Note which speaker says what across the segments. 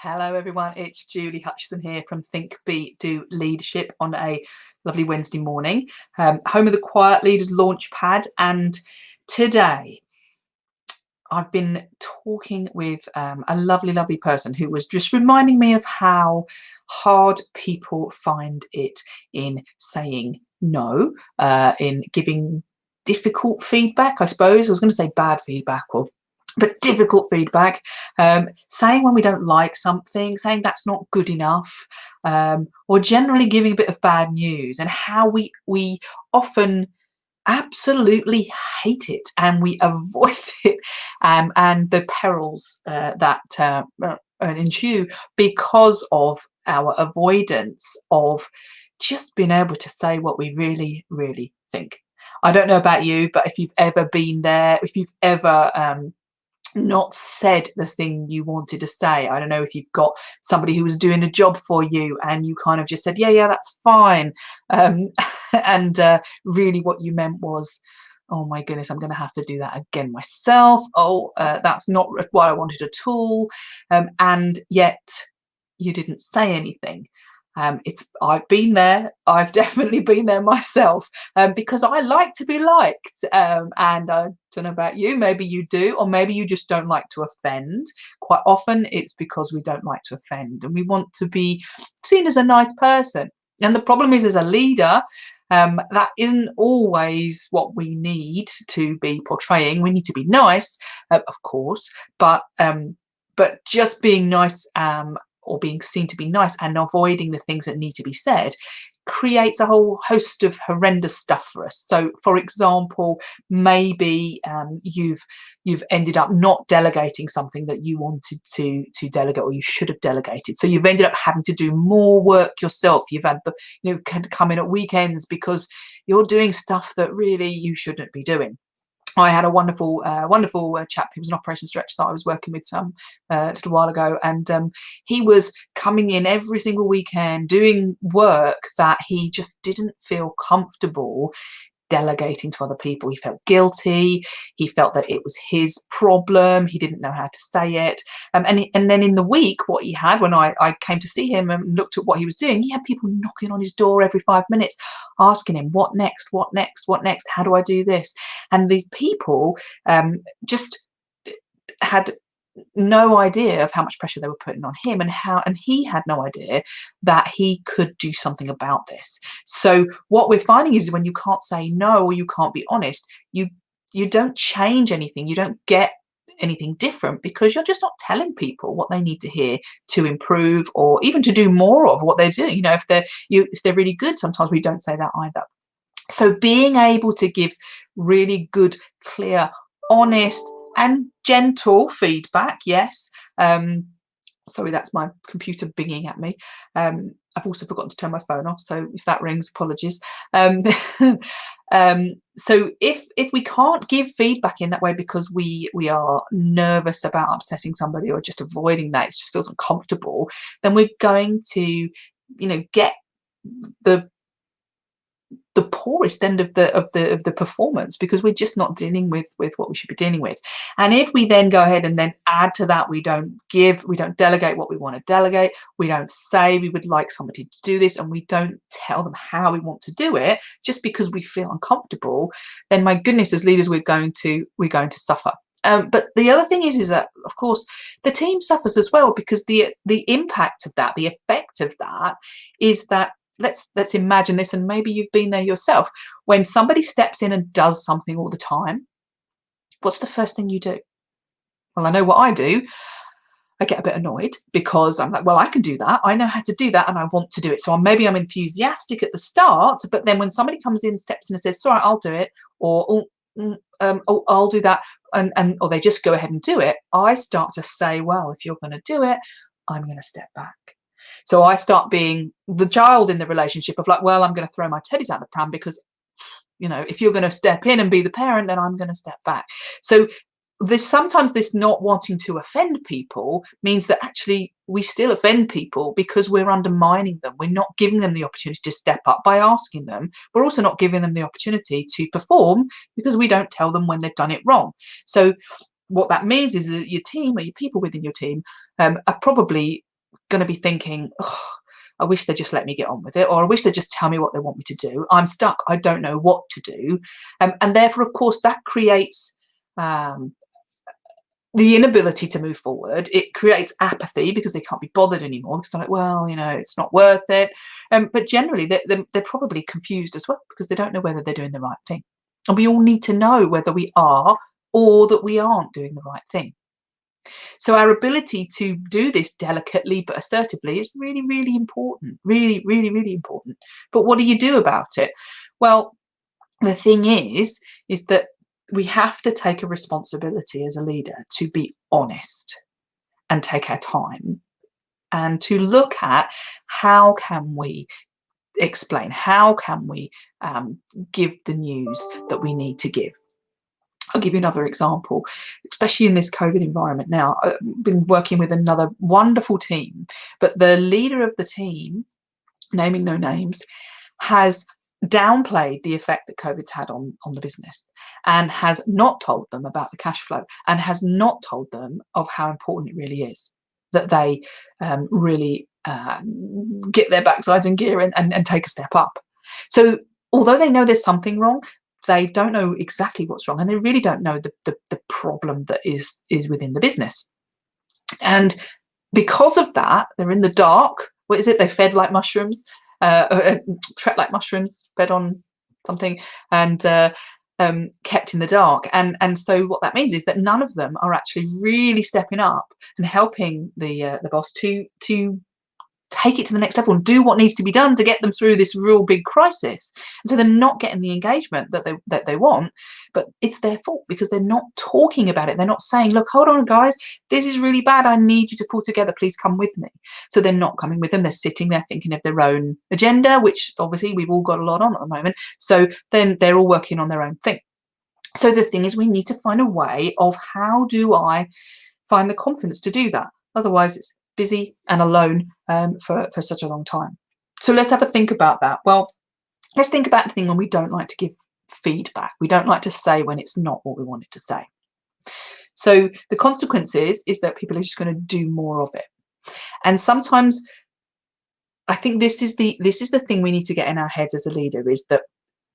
Speaker 1: Hello everyone, it's Julie Hutchison here from Think, Be, Do Leadership on a lovely Wednesday morning. Home of the Quiet Leaders Launchpad, and today I've been talking with a lovely person who was just reminding me of how hard people find it in saying no, in giving difficult feedback, I suppose. I was going to say bad feedback, but difficult feedback, saying when we don't like something, saying that's not good enough, or generally giving a bit of bad news, and how we often absolutely hate it and we avoid it, and the perils that ensue because of our avoidance of just being able to say what we really think. I don't know about you, but if you've ever been there, if you've ever not said the thing you wanted to say. I don't know if you've got somebody who was doing a job for you and you kind of just said, yeah, that's fine. And really what you meant was, oh my goodness, I'm going to have to do that again myself. Oh, that's not what I wanted at all. And yet you didn't say anything. I've been there. I've definitely been there myself, because I like to be liked, and I don't know about you, maybe you do, or maybe you just don't like to offend. Quite often it's because we don't like to offend and we want to be seen as a nice person. And the problem is, as a leader, that isn't always what we need to be portraying. We need to be nice, of course, but just being nice, or being seen to be nice and avoiding the things that need to be said, creates a whole host of horrendous stuff for us. So, for example, maybe you've ended up not delegating something that you wanted to delegate, or you should have delegated. So you've ended up having to do more work yourself. You've had come in at weekends because you're doing stuff that really you shouldn't be doing. I had a wonderful chap who was an operations director that I was working with a little while ago, and he was coming in every single weekend doing work that he just didn't feel comfortable delegating to other people. He felt guilty. He felt that it was his problem. He didn't know how to say it. And then in the week, what he had, when I came to see him and looked at what he was doing, he had people knocking on his door every 5 minutes, asking him, what next? What next? What next? How do I do this? And these people just had no idea of how much pressure they were putting on him, and he had no idea that he could do something about this. So what we're finding is, when you can't say no, or you can't be honest, you don't change anything, you don't get anything different, because you're just not telling people what they need to hear to improve, or even to do more of what they're doing. If they're really good, sometimes we don't say that either. So being able to give really good, clear, honest and gentle feedback, yes. Sorry, that's my computer binging at me. I've also forgotten to turn my phone off, so if that rings, apologies. So if we can't give feedback in that way because we are nervous about upsetting somebody, or just avoiding that, it just feels uncomfortable, then we're going to get the poorest end of the performance, because we're just not dealing with what we should be dealing with. And if we then go ahead and then add to that, we don't delegate what we want to delegate, we don't say we would like somebody to do this, and we don't tell them how we want to do it just because we feel uncomfortable, then my goodness, as leaders, we're going to suffer. But the other thing is that, of course, the team suffers as well, because the impact of that, the effect of that, is that, let's imagine this, and maybe you've been there yourself. When somebody steps in and does something all the time, what's the first thing you do? Well, I know what I do. I get a bit annoyed, because I'm like, well, I can do that, I know how to do that, and I want to do it. So maybe I'm enthusiastic at the start, but then when somebody comes in, steps in and says, sorry, I'll do it, or I'll do that, or they just go ahead and do it, I start to say, well, if you're going to do it, I'm going to step back. So I start being the child in the relationship of like, well, I'm going to throw my teddies out the pram, because if you're going to step in and be the parent, then I'm going to step back. So sometimes this not wanting to offend people means that actually we still offend people, because we're undermining them. We're not giving them the opportunity to step up by asking them. We're also not giving them the opportunity to perform, because we don't tell them when they've done it wrong. So what that means is that your team, or your people within your team, are probably going to be thinking, oh, I wish they just let me get on with it, or I wish they just tell me what they want me to do. I'm stuck. I don't know what to do. And therefore, of course, that creates the inability to move forward. It creates apathy because they can't be bothered anymore, because they're like, well, it's not worth it. But generally, they're probably confused as well, because they don't know whether they're doing the right thing. And we all need to know whether we are or that we aren't doing the right thing. So our ability to do this delicately but assertively is really, really important. Really, really, really important. But what do you do about it? Well, the thing is that we have to take a responsibility as a leader to be honest and take our time and to look at how can we explain, how can we give the news that we need to give. I'll give you another example, especially in this COVID environment now. I've been working with another wonderful team, but the leader of the team, naming no names, has downplayed the effect that COVID's had on the business, and has not told them about the cash flow, and has not told them of how important it really is that they really get their backsides in gear and take a step up. So although they know there's something wrong, they don't know exactly what's wrong, and they really don't know the problem that is within the business. And because of that, they're in the dark. What is it? They fed like mushrooms, tread like mushrooms, fed on something, and kept in the dark. And so what that means is that none of them are actually really stepping up and helping the boss to take it to the next level and do what needs to be done to get them through this real big crisis. And so they're not getting the engagement that they want, but it's their fault because they're not talking about it. They're not saying, look, hold on, guys, this is really bad. I need you to pull together. Please come with me. So they're not coming with them. They're sitting there thinking of their own agenda, which obviously we've all got a lot on at the moment. So then they're all working on their own thing. So the thing is, we need to find a way of how do I find the confidence to do that? Otherwise, it's busy and alone for such a long time. So let's have a think about that. Well, let's think about the thing when we don't like to give feedback. We don't like to say when it's not what we wanted to say. So the consequence is that people are just going to do more of it. And sometimes I think this is the thing we need to get in our heads as a leader, is that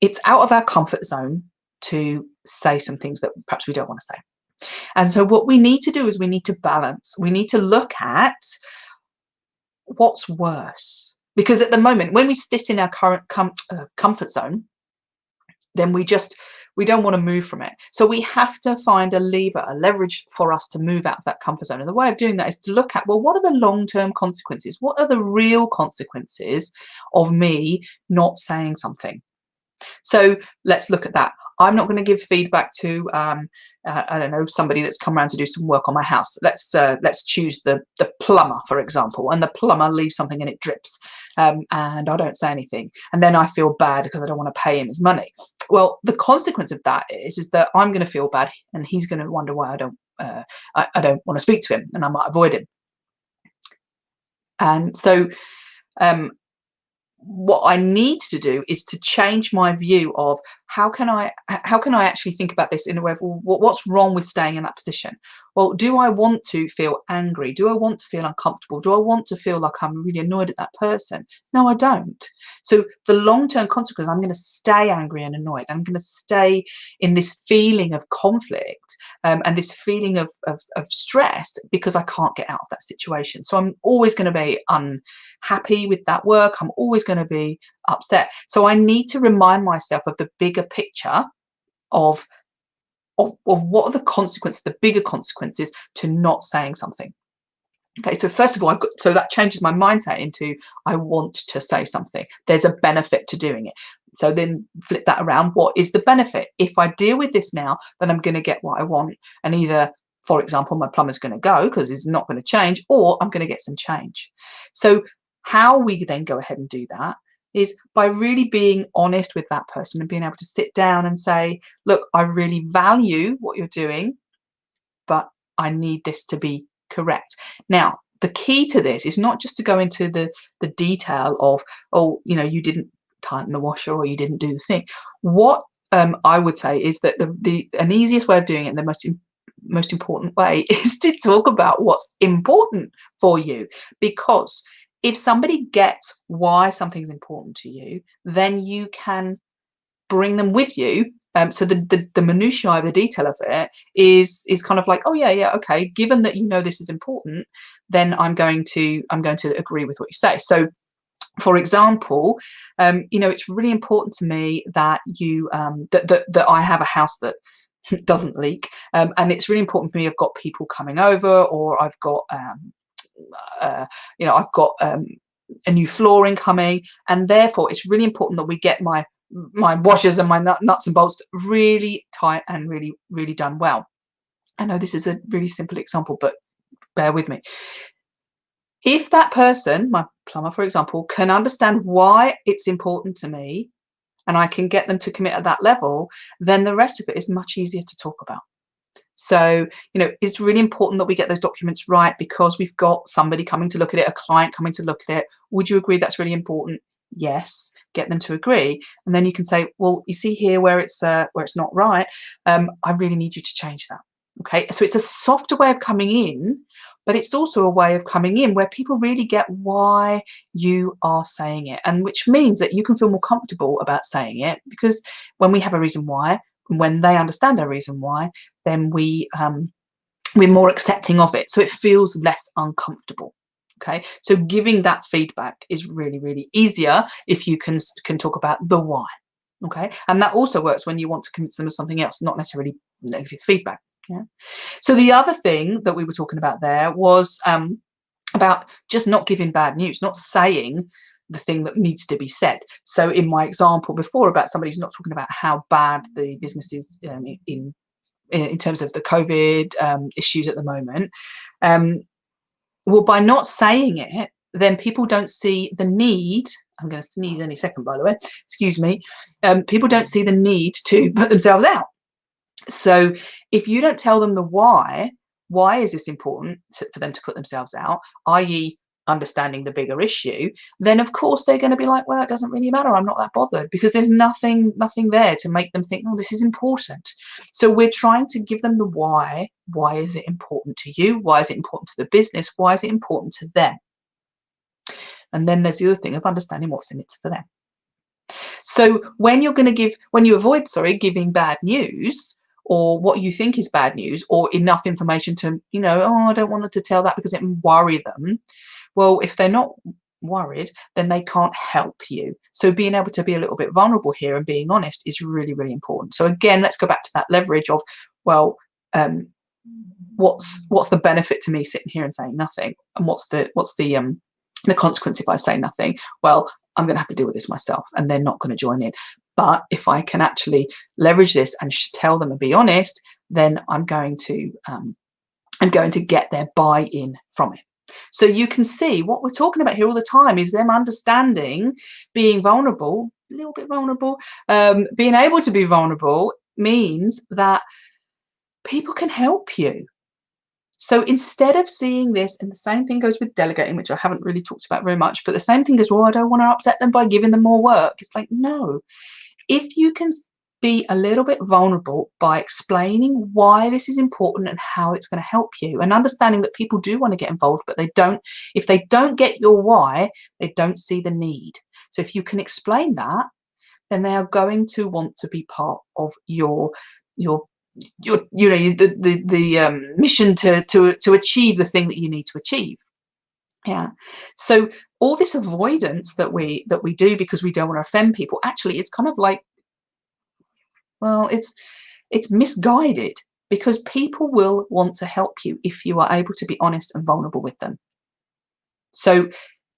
Speaker 1: it's out of our comfort zone to say some things that perhaps we don't want to say. And so what we need to do is we need to balance. We need to look at what's worse. Because at the moment, when we sit in our current comfort zone, then we don't want to move from it. So we have to find a lever, a leverage for us to move out of that comfort zone. And the way of doing that is to look at, well, what are the long-term consequences? What are the real consequences of me not saying something? So let's look at that. I'm not going to give feedback to I don't know, somebody that's come around to do some work on my house. Let's choose the plumber, for example, and the plumber leaves something and it drips, and I don't say anything, and then I feel bad because I don't want to pay him his money. Well, the consequence of that is that I'm going to feel bad, and he's going to wonder why I don't want to speak to him, and I might avoid him. And so what I need to do is to change my view of how can I actually think about this in a way of, well, what's wrong with staying in that position? Well, do I want to feel angry? Do I want to feel uncomfortable? Do I want to feel like I'm really annoyed at that person? No, I don't. So the long-term consequence, I'm going to stay angry and annoyed. I'm going to stay in this feeling of conflict and this feeling of stress because I can't get out of that situation. So I'm always going to be unhappy with that work. I'm always going to be upset. So I need to remind myself of the bigger picture of what are the consequences, the bigger consequences to not saying something. Okay, so first of all, so that changes my mindset into I want to say something. There's a benefit to doing it. So then flip that around. What is the benefit? If I deal with this now, then I'm going to get what I want. And either, for example, my plumber's going to go because it's not going to change, or I'm going to get some change. So how we then go ahead and do that is by really being honest with that person and being able to sit down and say, look, I really value what you're doing, but I need this to be correct. Now, the key to this is not just to go into the detail of, oh, you didn't tighten the washer or you didn't do the thing. What I would say is that an easiest way of doing it, and the most most important way is to talk about what's important for you, because if somebody gets why something's important to you, then you can bring them with you. So the minutiae, the detail of it is kind of like, oh yeah, okay, given that you know this is important, then I'm going to agree with what you say. So for example, it's really important to me that you that I have a house that doesn't leak, and it's really important for me. I've got people coming over, or I've got I've got a new flooring coming, and therefore it's really important that we get my washers and my nuts and bolts really tight and really done well. I know this is a really simple example, but bear with me. If that person, my plumber for example, can understand why it's important to me, and I can get them to commit at that level, then the rest of it is much easier to talk about. So, it's really important that we get those documents right, because we've got somebody coming to look at it, a client coming to look at it. Would you agree that's really important? Yes. Get them to agree, and then you can say, well, you see here where it's not right. I really need you to change that. Okay, so it's a softer way of coming in, but it's also a way of coming in where people really get why you are saying it, and which means that you can feel more comfortable about saying it, because when we have a reason why, when they understand our reason why, then we're more accepting of it, so it feels less uncomfortable. Okay, so giving that feedback is really easier if you can talk about the why. Okay, and that also works when you want to convince them of something else, not necessarily negative feedback. Yeah. So the other thing that we were talking about there was about just not giving bad news, not saying the thing that needs to be said. So in my example before about somebody who's not talking about how bad the business is in terms of the COVID issues at the moment, well, by not saying it, then people don't see the need. I'm going to sneeze any second, by the way. Excuse me. People don't see the need to put themselves out. So if you don't tell them the why is this important for them to put themselves out, i.e. understanding the bigger issue, then of course they're going to be like, well, it doesn't really matter, I'm not that bothered, because there's nothing there to make them think, oh, this is important. So we're trying to give them the why. Why is it important to you? Why is it important to the business? Why is it important to them? And then there's the other thing of understanding what's in it for them. So when you avoid giving bad news, or what you think is bad news, or enough information to, oh, I don't want them to tell that because it will worry them. Well, if they're not worried, then they can't help you. So being able to be a little bit vulnerable here and being honest is really important. So again, let's go back to that leverage of, well, what's the benefit to me sitting here and saying nothing, and what's the consequence if I say nothing? Well, I'm going to have to deal with this myself, and they're not going to join in. But if I can actually leverage this and tell them and be honest, then I'm going to get their buy-in from it. So you can see what we're talking about here all the time is them understanding, being vulnerable, a little bit vulnerable, being able to be vulnerable means that people can help you. So instead of seeing this, and the same thing goes with delegating, which I haven't really talked about very much, but the same thing goes, well, I don't want to upset them by giving them more work. It's like, no, if you can be a little bit vulnerable by explaining why this is important and how it's going to help you, and understanding that people do want to get involved, but if they don't get your why, they don't see the need. So if you can explain that, then they are going to want to be part of your mission to achieve the thing that you need to achieve. Yeah. So all this avoidance that we do because we don't want to offend people, actually it's kind of like, well, it's misguided, because people will want to help you if you are able to be honest and vulnerable with them. So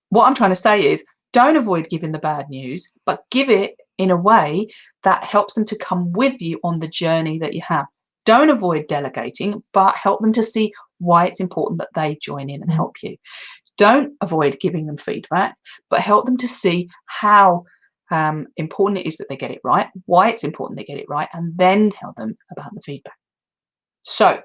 Speaker 1: what I'm trying to say is, don't avoid giving the bad news, but give it in a way that helps them to come with you on the journey that you have. Don't avoid delegating, but help them to see why it's important that they join in and help you. Don't avoid giving them feedback, but help them to see how important it is that they get it right, why it's important they get it right, and then tell them about the feedback. So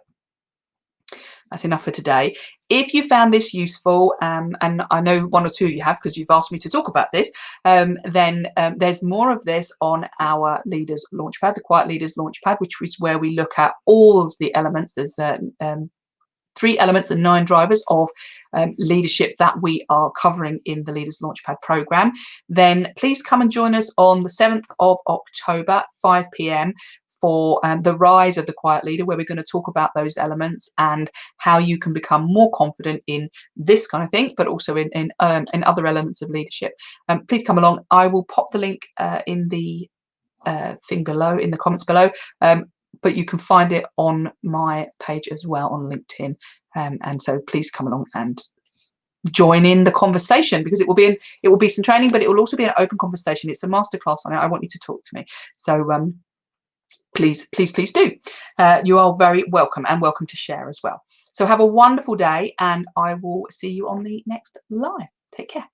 Speaker 1: that's enough for today. If you found this useful, and I know one or two of you have because you've asked me to talk about this, then there's more of this on our Leaders Launchpad, the Quiet Leaders Launchpad, which is where we look at all of the elements. There's 3 elements and 9 drivers of leadership that we are covering in the Leaders Launchpad program. Then please come and join us on the 7th of October, 5 p.m. for the Rise of the Quiet Leader, where we're going to talk about those elements and how you can become more confident in this kind of thing, but also in other elements of leadership. Please come along. I will pop the link in the thing below, in the comments below. But you can find it on my page as well on LinkedIn. And so please come along and join in the conversation, because it will be some training, but it will also be an open conversation. It's a masterclass on it. I want you to talk to me. So please do. You are very welcome, and welcome to share as well. So have a wonderful day, and I will see you on the next live. Take care.